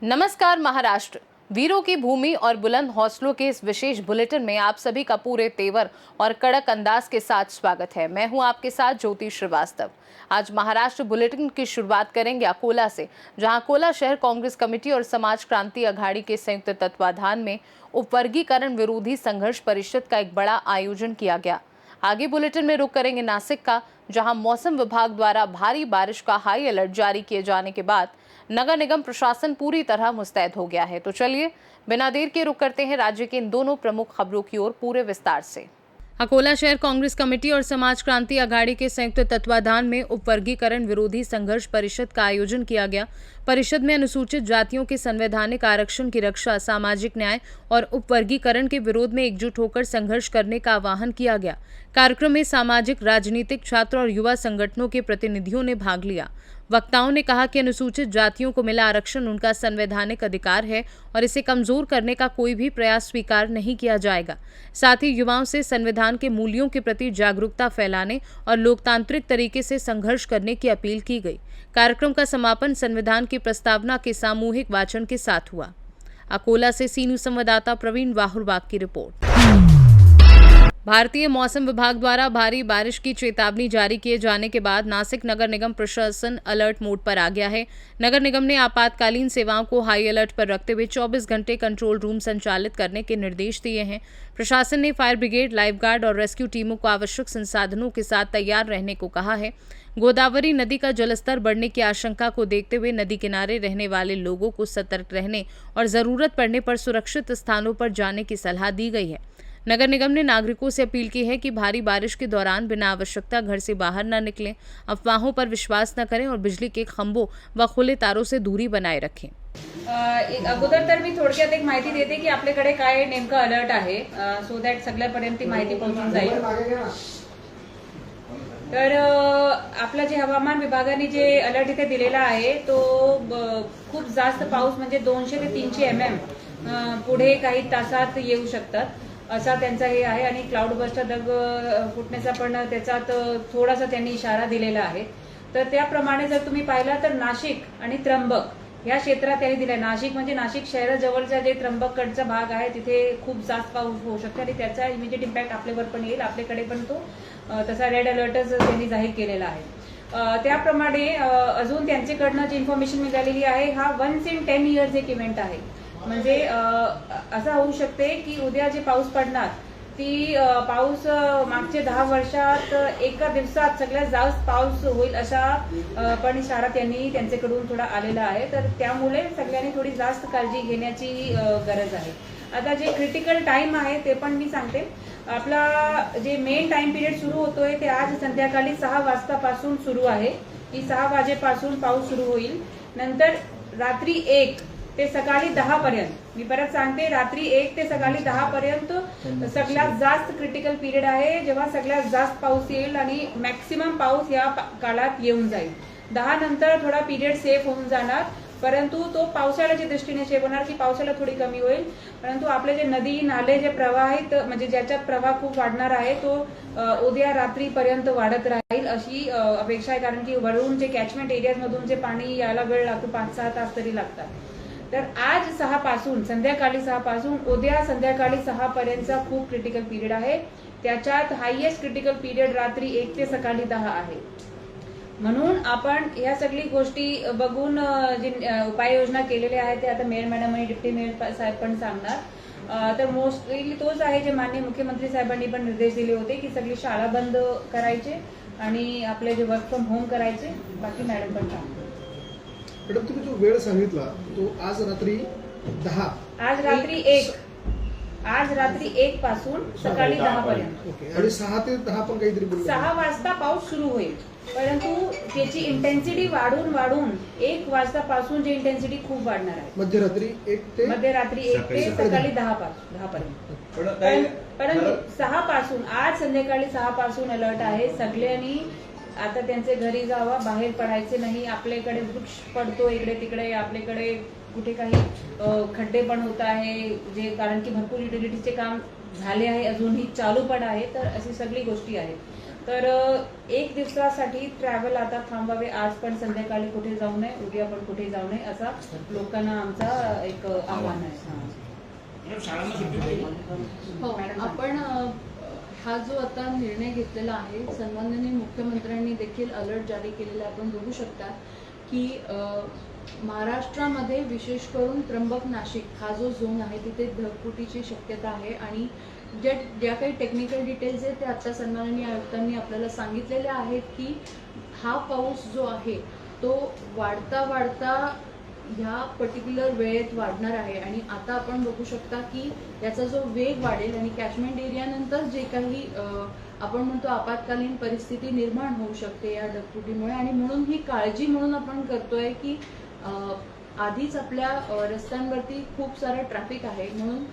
नमस्कार महाराष्ट्र, वीरों की भूमि और बुलंद हौसलों के इस विशेष बुलेटिन में आप सभी का पूरे तेवर और कड़क अंदाज के साथ स्वागत है। मैं हूं आपके साथ ज्योति श्रीवास्तव। आज महाराष्ट्र बुलेटिन की शुरुआत करेंगे अकोला से, जहां अकोला शहर कांग्रेस कमेटी और समाज क्रांति अघाड़ी के संयुक्त तत्वाधान में उपवर्गीकरण विरोधी संघर्ष परिषद का एक बड़ा आयोजन किया गया। आगे बुलेटिन में रुक करेंगे नासिक का, जहां मौसम विभाग द्वारा भारी बारिश का हाई अलर्ट जारी किए जाने के बाद नगर निगम प्रशासन पूरी तरह मुस्तैद हो गया है। तो चलिए बिना देर के रुक करते हैं राज्य के इन दोनों प्रमुख खबरों की ओर पूरे विस्तार से। अकोला शहर कांग्रेस कमेटी और समाज क्रांति अघाड़ी के संयुक्त तत्वाधान में उपवर्गीकरण विरोधी संघर्ष परिषद का आयोजन किया गया। परिषद में अनुसूचित जातियों के संवैधानिक आरक्षण की रक्षा, सामाजिक न्याय और उपवर्गीकरण के विरोध में एकजुट होकर संघर्ष करने का आह्वान किया गया। कार्यक्रम में सामाजिक, राजनीतिक, छात्र और युवा संगठनों के प्रतिनिधियों ने भाग लिया। वक्ताओं ने कहा कि अनुसूचित जातियों को मिला आरक्षण उनका संवैधानिक अधिकार है और इसे कमजोर करने का कोई भी प्रयास स्वीकार नहीं किया जाएगा। साथ ही युवाओं से संविधान के मूल्यों के प्रति जागरूकता फैलाने और लोकतांत्रिक तरीके से संघर्ष करने की अपील की गई। कार्यक्रम का समापन संविधान की प्रस्तावना के सामूहिक वाचन के साथ हुआ। अकोला से सीनू संवाददाता प्रवीण वाहुरबाग की रिपोर्ट। भारतीय मौसम विभाग द्वारा भारी बारिश की चेतावनी जारी किए जाने के बाद नासिक नगर निगम प्रशासन अलर्ट मोड पर आ गया है। नगर निगम ने आपातकालीन सेवाओं को हाई अलर्ट पर रखते हुए 24 घंटे कंट्रोल रूम संचालित करने के निर्देश दिए हैं। प्रशासन ने फायर ब्रिगेड, लाइफ गार्ड और रेस्क्यू टीमों को आवश्यक संसाधनों के साथ तैयार रहने को कहा है। गोदावरी नदी का जलस्तर बढ़ने की आशंका को देखते हुए नदी किनारे रहने वाले लोगों को सतर्क रहने और जरूरत पड़ने पर सुरक्षित स्थानों पर जाने की सलाह दी गई है। नगर निगम ने नागरिकों से अपील की है कि भारी बारिश के दौरान बिना आवश्यकता घर से बाहर न निकलें, अफवाहों पर विश्वास न करें और बिजली के खंभों व खुले तारों से दूरी बनाए रखें। अगोदर तर मी थोडक्यात एक माहिती देते की आपल्याकडे काय नेमकं अलर्ट आहे, सो दॅट सगळ्यापर्यंत ती माहिती पोहोचून जाईल। तर आपलं जे हवामान विभागाने जे अलर्ट इथे दिलेला आहे तो खूप जास्त पाऊस म्हणजे 200 ते 300 mm पुढे काही तासात येऊ शकतात असा त्यांचा हे आहे आणि क्लाउड बस्टचा ढग फुटण्याचा पण त्याच्यात थोडासा त्यांनी इशारा दिलेला आहे। तर त्याप्रमाणे जर तुम्ही पाहिलं तर नाशिक आणि त्र्यंबक या क्षेत्रात त्यांनी दिलाय। नाशिक म्हणजे नाशिक शहराजवळचा जे त्र्यंबककडचा भाग आहे तिथे खूप जास्त पाऊस होऊ शकतो आणि त्याचा इमिजिएट इम्पॅक्ट आपल्यावर पण येईल। आपल्याकडे पण तो तसा रेड अलर्टच त्यांनी जाहीर केलेला आहे। त्याप्रमाणे अजून त्यांच्याकडनं जी इन्फॉर्मेशन मिळालेली आहे हा वन्स इन 10 इयर्स एक इव्हेंट आहे। म्हणजे असं होऊ शकते की उद्या जे पाऊस पडणार ती पाऊस मागच्या 10 वर्षात एका दिवसात सगळ्यात जास्त पाऊस होईल असा पण इशारा त्यांनी त्यांच्याकडून थोडा आलेला आहे। तर त्यामुळे सगळ्यांनी थोडी जास्त काळजी घेण्याची गरज आहे। आता जे क्रिटिकल टाइम आहे ते पण मी सांगते। आपला जे मेन टाइम पिरियड सुरू होतोय ते आज संध्याकाळी 6 वाजतापासून सुरू आहे की 6 वाजेपासून पाऊस सुरू होईल। नंतर रात्री 1 ते सकाळी 10 पर्यंत, मी परत सांगते रात्री 1 ते सकाळी 10 पर्यंत सगळ्यात जास्त क्रिटिकल पिरियड आहे, जेव्हा सगळ्यात जास्त पाऊस येईल आणि मॅक्सिमम पाऊस या काळात येऊन जाईल। 10 नंतर थोडा पिरियड सेफ होऊन जाणार, परंतु तो पावसाळ्याच्या दृष्टीने सेफ होणार की पावसाळा थोडी कमी होईल। परंतु आपले जे नदी नाले जे प्रवाहित म्हणजे ज्याच्यात प्रवाह खूप वाढणार आहे तो उद्या रात्रीपर्यंत वाढत राहील अशी अपेक्षा आहे। कारण की वरून जे कॅचमेंट एरियाज मधून जे पाणी यायला वेळ लागतो, 5-6 तास तरी लागतात। तर आज 6 पासून संध्याकाळी 6 पासून उद्या संध्याकाळी 6 पर्यंतचा खूप क्रिटिकल पिरियड आहे। त्याच्यात हायएस्ट क्रिटिकल पिरियड रात्री 1 ते सकाळी 10 आहे। म्हणून आपण या सगळी गोष्टी बघून जी उपाययोजना केलेल्या आहेत ते आता मेयर मॅडम आणि डिप्टी मेयर साहेब पण सांगणार। तर मोस्टली तोच आहे जे माननीय मुख्यमंत्री साहेबांनी पण निर्देश दिले होते की सगळी शाळा बंद करायचे आणि आपले जे वर्क फ्रॉम होम करायचे। बाकी मॅडम पण सांगतात। मॅडम तुम्ही जो वेळ सांगितला तो आज रात्री 10, आज रात्री 1 पासून सकाळी 10 पर्यंत। ओके, आणि 6 ते 10 पण काहीतरी बोलले। 6 वाजता पाऊस सुरू होईल, परंतु त्याची इंटेन्सिटी वाढून 1 वाजतापासून जी इंटेन्सिटी खूप वाढणार आहे। मध्यरात्री 1 ते सकाळी 10 पर्यंत। परंतु 6 पासून आज संध्याकाळी 6 पासून अलर्ट आहे। सगळ्यांनी आता त्यांचे घरी जावा, बाहेर पडायचे नाही। आपल्याकडे वृक्ष पडतो इकडे तिकडे, आपल्याकडे कुठे काही खड्डे पण होत आहे जे कारण की भरपूर युटिलिटीचे काम झाले आहे, अजूनही चालू पण आहे. तर अशी सगळी गोष्टी आहेत. तर एक दिवसासाठी ट्रॅव्हल आता थांबावे. आज पण संध्याकाळी कुठे जाऊ नये, उद्या पण कुठे जाऊ नये, असा लोकांना आमचा एक आव्हान आहे. हो, आपण हा जो आता निर्णय घेतलेला आहे, सन्माननीय मुख्यमंत्र्यांनी देखील अलर्ट जारी केलेला आपण बघू शकता की महाराष्ट्रामध्ये विशेष करून त्र्यंबक नाशिक हा जो झोन आहे तिथे ढगफुटीची शक्यता आहे आणि ज्या काही टेक्निकल डिटेल्स आहेत ते आता सन्माननीय आयुक्तांनी आपल्याला सांगितलेले आहेत की हा पाऊस जो आहे तो वाढता ह्या पर्टिक्युलर वेळेत वाढणार आहे आणि आता आपण बघू शकता की याचा जो वेग वाढेल आणि कॅचमेंट एरियानंतर जे काही आपण म्हणतो आपत्कालीन परिस्थिती निर्माण होऊ शकते या ढगफुटीमुळे आणि म्हणून ही काळजी म्हणून आपण करतोय की आधीच आपल्या रस्त्यांवरती खूप सारं ट्रॅफिक आहे म्हणून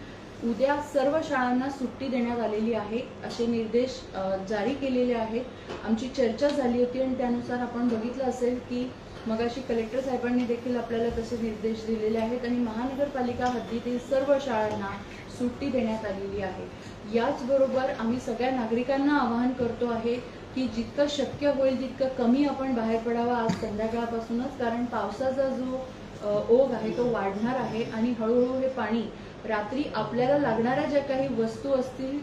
उद्या सर्व शाळांना सुट्टी देण्यात आलेली आहे असे निर्देश जारी केलेले आहेत. आमची चर्चा झाली होती आणि त्यानुसार आपण बघितलं असेल की मगाशी कलेक्टर साहेबांनी देखील आपल्याला तसे निर्देश दिलेले आहेत आणि महानगरपालिका हद्दीतील सर्व शाळांना सुट्टी देण्यात आलेली आहे. याचबरोबर आम्ही सगळ्या नागरिकांना आवाहन करतो आहे की जितकं शक्य होईल तितकं कमी आपण बाहेर पडावं आज संध्याकाळपासूनच, कारण पावसाचा जो ओघ आहे तो वाढणार आहे आणि हळूहळू हे पाणी रात्री आपल्याला लागणाऱ्या ज्या काही वस्तू असतील,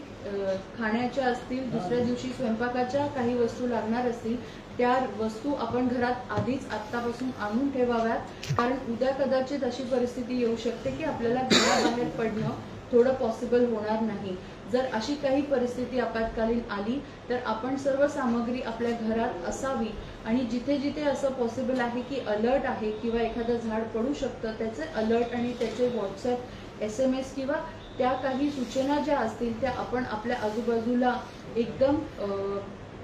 खाण्याच्या असतील, दुसऱ्या दिवशी स्वयंपाकाच्या काही वस्तू लागणार असतील त्या वस्तू आपण घरात आधीच आत्तापासून आणून ठेवाव्यात, कारण उद्या कदाचित अशी परिस्थिती येऊ शकते की आपल्याला घराबाहेर पडणं थोडं पॉसिबल होणार नाही. जर अशी काही परिस्थिती आपत्कालीन आली तर आपण सर्व सामग्री आपल्या घरात असावी आणि जिथे जिथे असं पॉसिबल आहे की अलर्ट आहे किंवा एखादं झाड पडू शकतं त्याचे अलर्ट आणि त्याचे व्हॉट्सॲप SMS किंवा त्या काही सूचना ज्या असतील त्या आपण आपल्या आजूबाजूला एकदम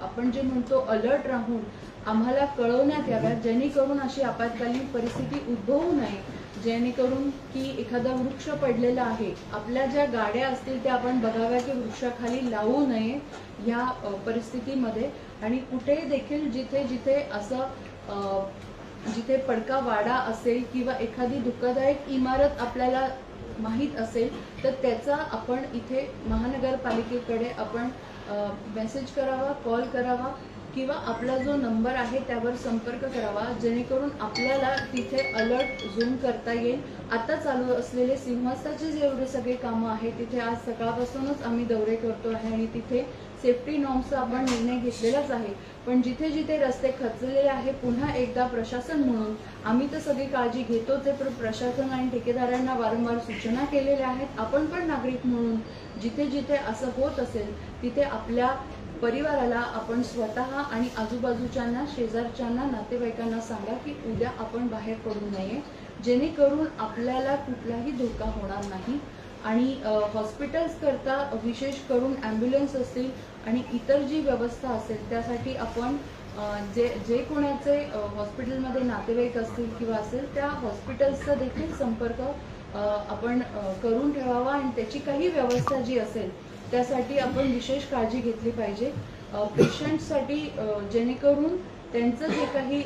आपण जे म्हणतो अलर्ट राहून आम्हाला कळवण्यात याव्यात, जेणेकरून अशी आपत्कालीन परिस्थिती उद्भवू नये, जेणेकरून की एखादा वृक्ष पडलेला आहे, आपल्या ज्या गाड्या असतील त्या आपण बघाव्या की वृक्षाखाली लावू नये या परिस्थितीमध्ये. आणि कुठे देखील जिथे जिथे असं जिथे पडका वाडा असेल किंवा एखादी धोकादायक इमारत आपल्याला माहीत असेल तर त्याचा आपण इथे महानगरपालिकेकडे आपण मेसेज करावा, कॉल करावा किंवा आपला जो नंबर आहे त्यावर संपर्क करावा, जेणेकरून आपल्याला तिथे अलर्ट झूम करता येईल. आता चालू असलेले सिंहस्थाचे जेवढे सगळे कामं आहेत तिथे आज सकाळपासूनच आम्ही दौरे करतो आहे आणि तिथे सेफ्टी नॉर्म्सचा आपण निर्णय घेतलेलाच आहे. पण जिथे जिथे रस्ते खचलेले आहे पुन्हा एकदा प्रशासन म्हणून आम्ही तर सगळी काळजी घेतोच आहे, पण प्रशासन आणि ठेकेदारांना वारंवार सूचना केलेल्या आहेत. आपण पण नागरिक म्हणून जिथे जिथे असं होत असेल तिथे आपल्या परिवाराला आपण स्वतः आणि आजूबाजूच्यांना, शेजारच्यांना, नातेवाईकांना सांगा की उद्या आपण बाहेर पडू नये, जेणेकरून आपल्याला कुठलाही धोका होणार नाही. आणि हॉस्पिटल्स करता विशेष करून ॲम्ब्युलन्स असतील आणि इतर जी व्यवस्था असेल त्यासाठी आपण जे कोणाचे हॉस्पिटलमध्ये नातेवाईक असतील किंवा असेल त्या हॉस्पिटल्सचा देखील संपर्क आपण करून ठेवावा आणि त्याची काही व्यवस्था जी असेल त्यासाठी आपण विशेष काळजी घेतली पाहिजे पेशंटसाठी, जेणेकरून त्यांचं जे काही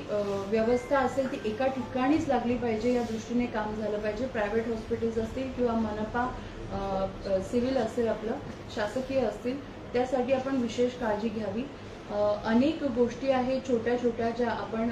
व्यवस्था असेल ती एका ठिकाणीच लागली पाहिजे या दृष्टीने काम झालं पाहिजे. प्रायव्हेट हॉस्पिटल्स असतील किंवा मनपा सिव्हिल असेल आपलं शासकीय असतील त्यासाठी आपण विशेष काळजी घ्यावी. अनेक गोष्टी आहेत छोट्या छोट्या ज्या आपण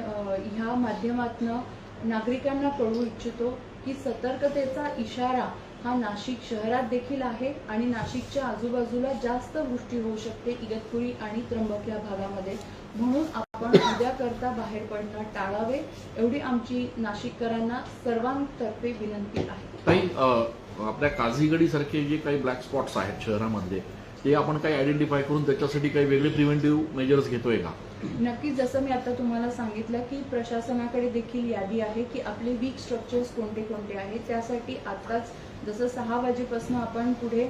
ह्या माध्यमातून नागरिकांना कळवू इच्छितो की सतर्कतेचा इशारा हा नाशिक शहरात देखील आहे आणि नाशिकच्या आजूबाजूला जास्त वृष्टी होऊ शकते इगतपुरी आणि त्र्यंबक या भागामध्ये, म्हणून आपण उद्या करता बाहेर पडणं टाळावे एवढी आमची नाशिककरांना सर्वांतर्फे विनंती आहे. काही आपल्या काझीगडी सारखे जे काही ब्लॅक स्पॉट्स आहेत शहरामधले ते आपण काही आयडेंटिफाय करून त्याच्यासाठी काही वेगळे प्रिव्हेंटिव्ह मेजर्स घेतोय का? नक्कीच, जसं मी आता तुम्हाला सांगितलं की प्रशासनाकडे देखील यादी आहे की आपले वीक स्ट्रक्चर्स कोणते कोणते आहेत. त्यासाठी आत्ताच जसं 6 वाजेपासून आपण पुढे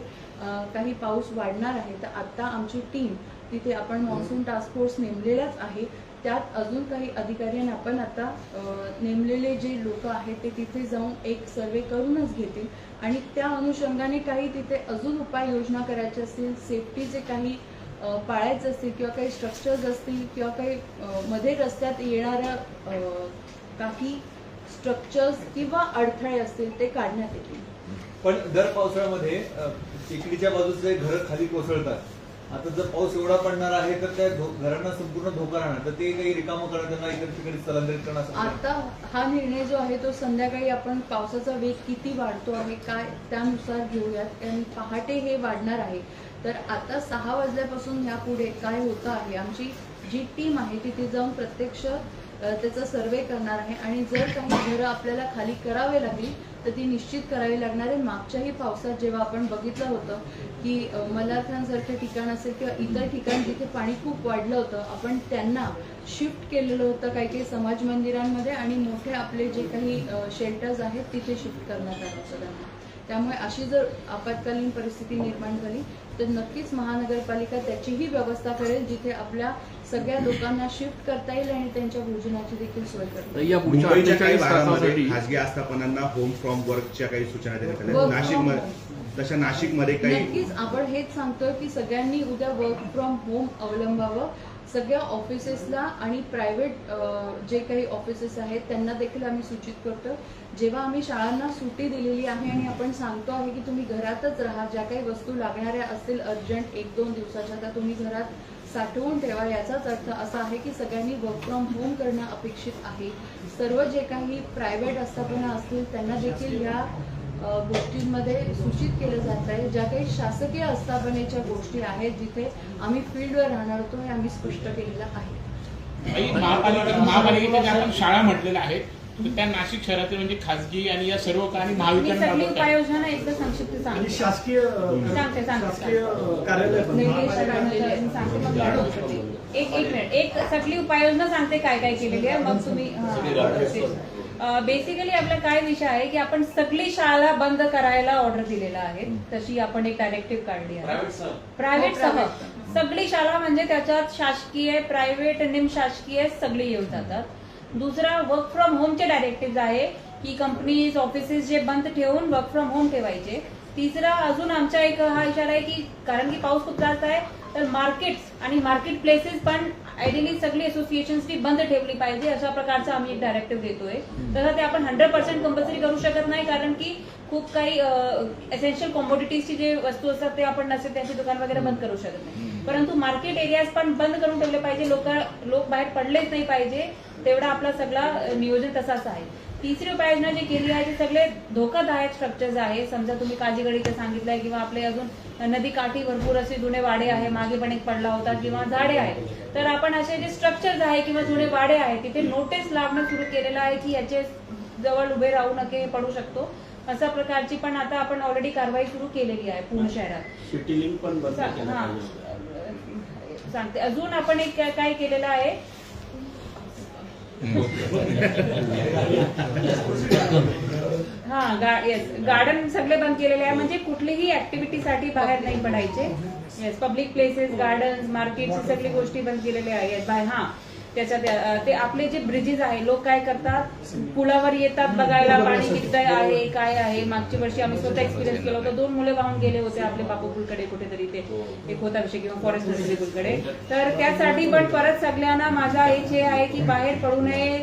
काही पाऊस वाढणार आहे तर आत्ता आमची टीम तिथे आपण मॉन्सून टास्क फोर्स नेमलेलाच आहे. त्यात अजून काही अधिकाऱ्यांना आपण आता नेमलेले जे लोक आहेत ते तिथे जाऊन एक सर्वे करूनच घेतील आणि त्या अनुषंगाने काही तिथे अजून उपाययोजना करायच्या असतील, सेफ्टीचे काही पाळायचं असतील किंवा काही स्ट्रक्चर्स असतील किंवा काही मध्ये रस्त्यात येणाऱ्या काही स्ट्रक्चर्स किंवा अडथळे असतील ते काढण्यात येतील. पण दर पावसाळ्यामध्ये टेकडीच्या बाजूचे घर खाली कोसळतात. आता जर पाऊस एवढा पडणार आहे तर त्या घरांना संपूर्ण धोका राहणार, तर ते काही रिकामं करणं, त्यांना इतर ठिकाणी स्थलांतरित करणं असं आता हा निर्णय जो आहे तो संध्याकाळी आपण पावसाचा वेग किती वाढतो आहे काय त्यानुसार घेऊयात, कारण पहाटे हे वाढणार आहे. तर आता 6 वाजल्यापासून ह्या पुढे काय होतं आहे, आमची जी टीम आहे तिथे जाऊन प्रत्यक्ष त्याचा सर्वे करणार आहे आणि जर काही घरं आपल्याला खाली करावे लागली तर ती निश्चित करावी लागणार आहे. मागच्याही पावसात जेव्हा आपण बघितलं होतं की मल्हारखानसारखं ठिकाण असेल किंवा इतर ठिकाण जिथे पाणी खूप वाढलं होतं, आपण त्यांना शिफ्ट केलेलं होतं काही काही समाज मंदिरांमध्ये आणि मोठे आपले जे काही शेल्टर्स आहेत तिथे शिफ्ट करण्यात आलं होतं त्यांना. त्यामुळे अशी जर आपत्कालीन परिस्थिती निर्माण झाली तर नक्कीच महानगरपालिका त्याचीही व्यवस्था करेल, जिथे आपल्या सगळ्या लोकांना शिफ्ट करता येईल आणि त्यांच्या भोजनाची देखील सोय करता येईल. या पुढच्या मुंबईच्या काही 48 भागामध्ये तासासाठी खासगी आस्थापनांना होम फ्रॉम वर्कच्या काही सूचना देण्यात Work आल्या. from नाशिकमध्ये home. तशा नाशिकमध्ये काही नक्कीच आपण हेच सांगतोय की सगळ्यांनी उद्या वर्क फ्रॉम होम अवलंबावं. सगळ्या ऑफिसेसला आणि प्रायव्हेट जे काही ऑफिसेस आहेत त्यांना देखील आम्ही सूचित करतो. जेव्हा आम्ही शाळांना सुट्टी दिलेली आहे आणि आपण सांगतो आहे की तुम्ही घरातच राहा, ज्या काही वस्तू लागणाऱ्या असतील अर्जंट 1-2 दिवसाच्या त्या तुम्ही घरात साठवून ठेवा, याचाच अर्थ असा आहे की सगळ्यांनी वर्क फ्रॉम होम करणं अपेक्षित आहे. सर्व जे काही प्रायव्हेट आस्थापना असतील त्यांना देखील या गोष्टींमध्ये सूचित केलं जात आहे. ज्या काही शासकीय आस्थापनेच्या गोष्टी आहेत जिथे आम्ही फील्डवर राहणार होतो हे आम्ही स्पष्ट केलेलं आहे. महापालिकेच्या ज्या आपण शाळा म्हटलेल्या आहेत तर त्या नाशिक शहरातील म्हणजे खासगी आणि या सर्व काही मी महावितरण सगळी राबवतात. उपाययोजना एकदा संक्षिप्त आणि सांगते. शासकीय कार्यालय पण निर्देश सांगते मग वाढ होते. एक मिनिट, एक सगळी उपाययोजना सांगते काय काय केलेली आहे, मग तुम्ही बेसिकली आपला काय विषय आहे की आपण सगळी शाळा बंद करायला ऑर्डर दिलेला आहे. तशी आपण एक डायरेक्टिव्ह काढली आहे. प्रायव्हेट सह सगळी शाळा म्हणजे त्याच्यात शासकीय, प्रायव्हेट, निमशासकीय सगळी येऊन जातात. दुसरा वर्क फ्रॉम होमचे डायरेक्टिव्ह आहे की कंपनीज ऑफिसेस जे बंद ठेवून वर्क फ्रॉम होम ठेवायचे. तिसरा अजून आमचा एक हा इशारा आहे की कारण की पाऊस खूप जास्त आहे तर मार्केट्स आणि मार्केट प्लेसेस पण आयडियली सगळी असोसिएशन्सनी बंद ठेवली पाहिजे, अशा प्रकारचा आम्ही एक डायरेक्टिव्ह देतोय. तसं ते आपण 100% कंपल्सरी करू शकत नाही, कारण की खूप काही एसेन्शियल कॉमोडिटीजची जे वस्तू असतात ते आपण नसेल त्यांची दुकान वगैरे बंद करू शकत नाही. परंतु मार्केट एरियाज पण बंद करून ठेवले पाहिजे, लोक बाहेर पडलेच नाही पाहिजे, तेवढा आपला सगळा नियोजन तसाच आहे. तिसरी उपाययोजना जी केली आहे ते सगळे धोकादायक स्ट्रक्चर्स आहे. समजा तुम्ही काजीगडीचं सांगितलंय किंवा आपले अजून नदी काठी भरपूर असे जुने वाडे आहे, मागे पण एक पडला होता, किंवा झाडे आहेत, तर आपण असे जे स्ट्रक्चर्स आहे किंवा जुने वाडे आहे तिथे नोटीस लावणं सुरू केलेलं आहे की याचे जवळ उभे राहू नये, पडू शकतो, अशा प्रकारची पण आता आपण ऑलरेडी कारवाई सुरू केलेली आहे पूर्ण शहरात. सिटी लिंक पण बंद केलं हा पाहिजे. सांगते. अजून आपण एक काय केलेलं आहे गार्डन सगळे बंद केलेले आहे, म्हणजे कुठलीही ऍक्टिव्हिटीसाठी बाहेर नाही पडायचे. Yes, public places, gardens, market सगळी गोष्टी बंद केलेल्या आहेत बाहेर. हा त्याच्यात ते आपले जे ब्रिजेस आहे, लोक काय करतात पुलावर येतात बघायला पाणी किती आहे काय आहे. मागच्या वर्षी आम्ही स्वतः एक्सपिरियन्स केला होता. 2 मुले वाहून गेले होते आपले बापूपूलकडे कुठेतरी, ते एक होता विषय किंवा फॉरेस्ट नर्सरीपूलकडे. तर त्यासाठी पण परत सगळ्यांना माझा एक हे आहे की बाहेर पडू नये,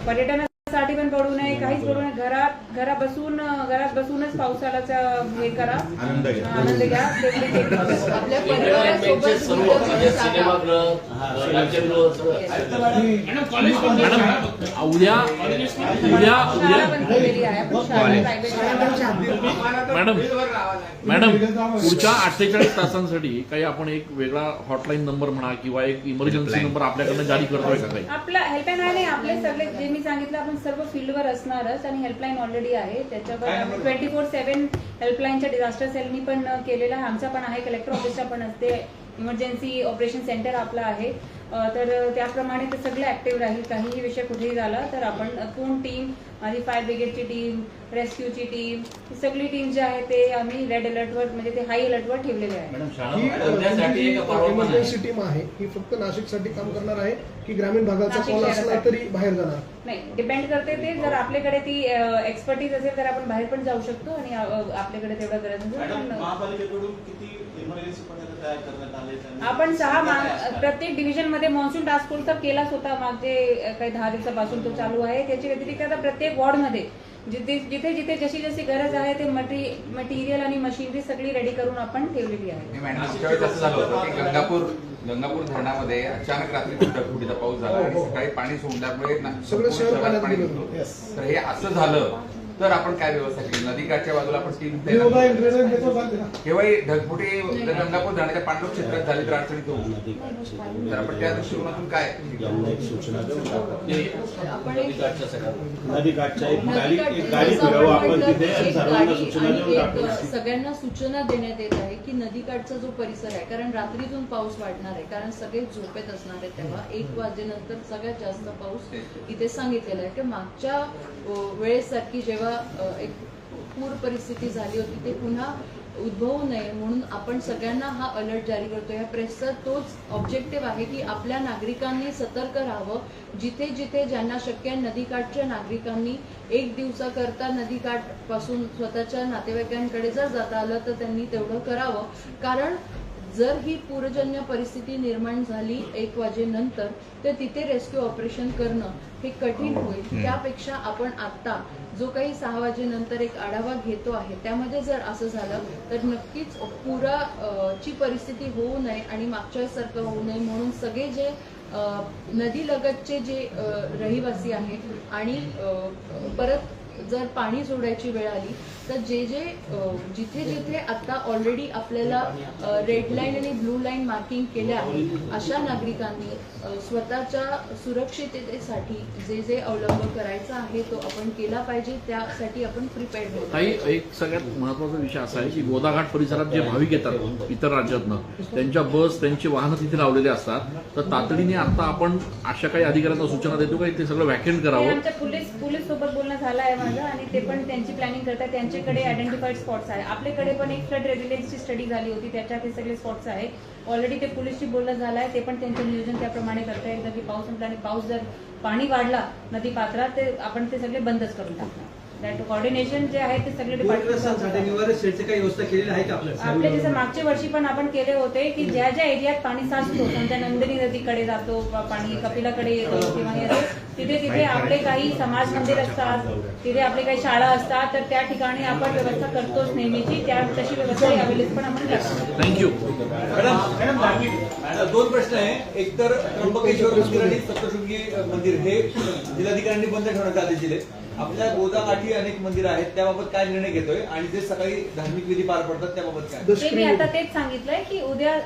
पर्यटनासाठी पण पडू नये, काहीच पडू नये. घरात बसूनच पावसाळ्याचा हे करा, आनंद घ्या. आपल्या परिवारासोबत मॅडम कॉलेज पण शाळा बंद केलेली आहे. आपण शाळा प्रायव्हेट मॅडम पुढच्या 48 तासांसाठी काही आपण एक वेगळा हॉटलाईन नंबर म्हणा किंवा एक इमर्जन्सी नंबर आपल्याकडनं जारी करतोय का काही? आपला हेल्पलाईन आहे. आपले सगळे जे मी सांगितलं आपण सर्व फील्डवर असणारच आणि हेल्पलाईन ऑलरेडी आहे. त्याच्यावर 24/7 हेल्पलाईनच्या डिझास्टर सेलनी पण केलेला आहे. आमचा पण आहे, कलेक्टर ऑफिसचा पण असते, इमर्जन्सी ऑपरेशन सेंटर आपला आहे. तर त्याप्रमाणे ते सगळं ऍक्टिव्ह राहील. काहीही विषय कुठेही झाला तर आपण पूर्ण टीम, माझी फायर ब्रिगेडची टीम, रेस्क्यूची टीम, ही सगळी टीम जी आहे ते आम्ही रेड अलर्टवर म्हणजे ते हाय अलर्टवर ठेवलेले आहे. ही इमर्जन्सी टीम आहे ही फक्त नाशिकसाठी काम करणार आहे की ग्रामीण भागाचा कॉल असला तरी बाहेर जाणार? नाही, डिपेंड करते ते. जर आपल्याकडे ती एक्सपर्टीज असेल तर आपण बाहेर पण जाऊ शकतो आणि आपल्याकडे तेवढं गरज नसेल. महापालिकेकडून किती इमर्जन्सी पथकं तयार करण्यात आले? आपण 6 प्रत्येक डिव्हिजन मध्ये मॉन्सून टास्क फोर्स केलाच होता मागचे काही 10 दिवसापासून तो चालू आहे. त्याच्या व्यतिरिक्त आता प्रत्येक वॉर्डमध्ये जिथे जिथे जिथे जशी जशी गरज आहे ते मटेरियल आणि मशिनरी सगळी रेडी करून आपण ठेवलेली आहे. मॅडम मागच्या वेळेस असं झालं होतं की गंगापूर धरणामध्ये अचानक रात्री ढगफुटीचा पाऊस झाला आणि सकाळी पाणी सोडल्यामुळे सगळं शहर शहरात पाण्यात पाणी गेलं. होतं. Yes. तर हे असं झालं तर आपण काय व्यवस्था केली? नदीकाठच्या बाजूला आपण टीम केव्हाही ढगफुटी गंगापूर धरणाच्या पाणलोट क्षेत्रात झाली तर अडचणी करू. तर आपण त्या दृष्टिकोनातून काय आपण एक नदीकाठच्या एक नदीकाठी गाडी जसं फिरवू आपण आपण म्हटलं, तिथे एक सर्वांना गाडी सूचना आणि देऊन एक टाकू. सगळ्यांना सूचना देण्यात येत आहे की नदीकाठचा जो परिसर आहे, कारण रात्रीतून पाऊस वाढणार आहे, कारण सगळे झोपेत असणार आहे, तेव्हा 1 वाजेनंतर सगळ्यात जास्त पाऊस इथे सांगितलेला आहे की मागच्या वेळेसारखी जेव्हा एक पूर परिस्थिती झाली होती ते पुन्हा उद्भवू नये म्हणून आपण सगळ्यांना हा अलर्ट जारी करतो. या प्रेसचा तोच ऑब्जेक्टिव्ह आहे की आपल्या नागरिकांनी सतर्क राहावं. जिथे जिथे ज्यांना शक्य आहे नदीकाठच्या नागरिकांनी 1 दिवसाकरता नदीकाठ पासून स्वतःच्या नातेवाईकांकडे जर जाता आलं तर त्यांनी तेवढं करावं. कारण जर ही पूरजन्य परिस्थिती निर्माण झाली 1 वाजेनंतर तर तिथे रेस्क्यू ऑपरेशन करणं हे कठीण होईल. त्यापेक्षा आपण आता जो काही 6 वाजेनंतर एक आढावा घेतो आहे त्यामध्ये जर असं झालं तर नक्कीच पुराची परिस्थिती होऊ नये आणि मागच्या सारखं होऊ नये म्हणून सगळे जे नदीलगतचे जे रहिवासी आहेत आणि परत जर पाणी सोडायची वेळ आली तर जिथे जिथे आता ऑलरेडी आपल्याला रेड लाईन आणि ब्लू लाईन मार्किंग केल्या आहे अशा नागरिकांनी स्वतःच्या सुरक्षिततेसाठी जे अवलंब करायचा आहे तो आपण केला पाहिजे. त्यासाठी आपण प्रिपेअर्ड होतो. ताई, एक सगळ्यात महत्त्वाचा विषय असा आहे की गोदाघाट परिसरात जे भाविक येतात इतर राज्यातनं त्यांच्या बस त्यांची वाहनं तिथे लावलेले असतात, तर तातडीने आता आपण अशा काही अधिकाऱ्यांना सूचना देतो का ते सगळं व्हॅकेंट ते करावं? आमच्या पोलीस सोबत बोलणं झालं आहे माझं आणि ते पण त्यांची प्लॅनिंग करतात. त्यांच्याकडे आयडेंटिफाईड स्पॉट्स आहे. आपल्याकडे पण एक फ्लड रेझिलियन्सची स्टडी झाली होती, त्याच्यात हे सगळे स्पॉट्स आहे. ऑलरेडी ते पोलीसशी बोलणं झालं आहे. ते पण त्यांचं नियोजन त्याप्रमाणे करता येईल की पाऊस संपला आणि पाऊस जर पाणी वाढला नदी पात्रात ते आपण ते सगळे बंदच करून टाकणार. दॅट कोऑर्डिनेशन जे आहे ते सगळे काही व्यवस्था केलेली आहे का आपले जसं मागच्या वर्षी पण आपण केले होते की ज्या ज्या एरियात पाणी साचतो समजा नंदिनी नदीकडे जातो पाणी, कपिलाकडे येतो किंवा येतो तिथे तिथे आपले काही समाज मंदिर असतात, तिथे आपले काही शाळा असतात, तर त्या ठिकाणी आपण व्यवस्था करतोच नेहमीची. तशी व्यवस्था यावेळेस पण आपण करतो. थँक्यू. मॅडम 2 प्रश्न आहे. एक तर त्र्यंबकेश्वर मंदिर आणि सप्तशृंगी मंदिर हे जिल्हाधिकाऱ्यांनी बंद ठेवण्याचे आदेश दिले. आपल्या गोदाकाठी अनेक मंदिर आहेत, त्याबाबत काय निर्णय घेतोय आणि जे सकाळी धार्मिक विधी पार पडतात त्याबाबत काय? ते मी आता तेच सांगितलंय की उद्या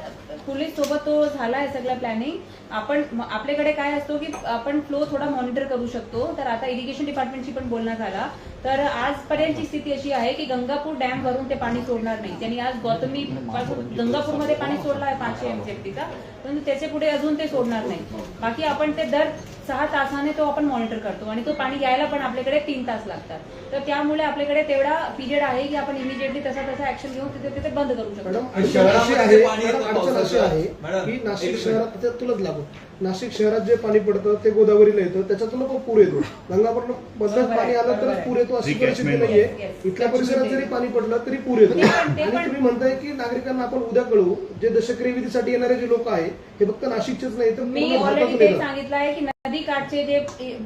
पोलीस सोबत तो झालाय सगळं प्लॅनिंग. आपण आपल्याकडे काय असतो की आपण फ्लो थोडा मॉनिटर करू शकतो. तर आता इरिगेशन डिपार्टमेंटशी पण बोलणं झाला तर आजपर्यंतची स्थिती अशी आहे की गंगापूर डॅम वरून ते पाणी सोडणार नाही. त्यांनी आज गौतमी पासून गंगापूरमध्ये पाणी सोडलं आहे 500 MCFTचा, परंतु त्याच्या पुढे अजून ते सोडणार नाही. बाकी आपण ते दर 6 तासाने तो आपण मॉनिटर करतो आणि तो पाणी यायला पण आपल्याकडे 3 तास लागतात. तर त्यामुळे आपल्याकडे तेवढा पिरियड आहे की आपण इमिजिएटली तसा ऍक्शन घेऊन तिथे बंद करू शकतो. अडचण अशी आहे की नाशिक शहरात तुलाच लागू नाशिक शहरात जे पाणी पडतं ते गोदावरीला येतं, त्याच्यातून पूर येतो. गंगापूर मधलं पाणी आलं तर पूर येतो अशी परिस्थिती नाहीये. इथल्या परिसरात जरी पाणी पडलं तरी पूर येतो. आणि तुम्ही म्हणताय की नागरिकांना आपण उद्या कळवू. जे दशक्रिया विधीसाठी येणारे जे लोक आहे हे फक्त नाशिकचेच नाही तर मी पूर्ण ऑलरेडी भारतातून ते येतात. सांगितलं आहे की नदीकाठचे जे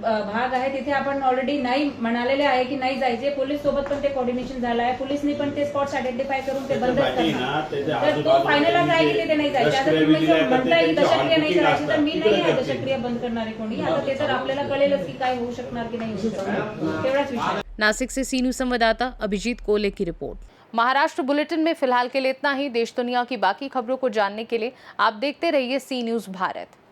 भाग आहे तिथे आपण ऑलरेडी नाही म्हणालेले आहे की नाही जायचे. पोलीस सोबत पण ते कोऑर्डिनेशन झालं आहे. पोलिसनी पण ते स्पॉट्स आयडेंटिफाय करून ते बंद करणार. तर तो फायनलच आहे की तिथे नाही जायचे. आता तुम्ही जर म्हणताय की दशक्रिया नाही करायची तर मी नाही आहे दशक्रिया बंद करणारे कोणी. आता ते तर आपल्याला कळेलच की काय होऊ शकणार की नाही होऊ शकणार. तेवढाच विषय. नासिक से सी न्यूज संवाददाता अभिजीत कोले की रिपोर्ट। महाराष्ट्र बुलेटिन में फिलहाल के लिए इतना ही। देश दुनिया की बाकी खबरों को जानने के लिए आप देखते रहिए सी न्यूज भारत।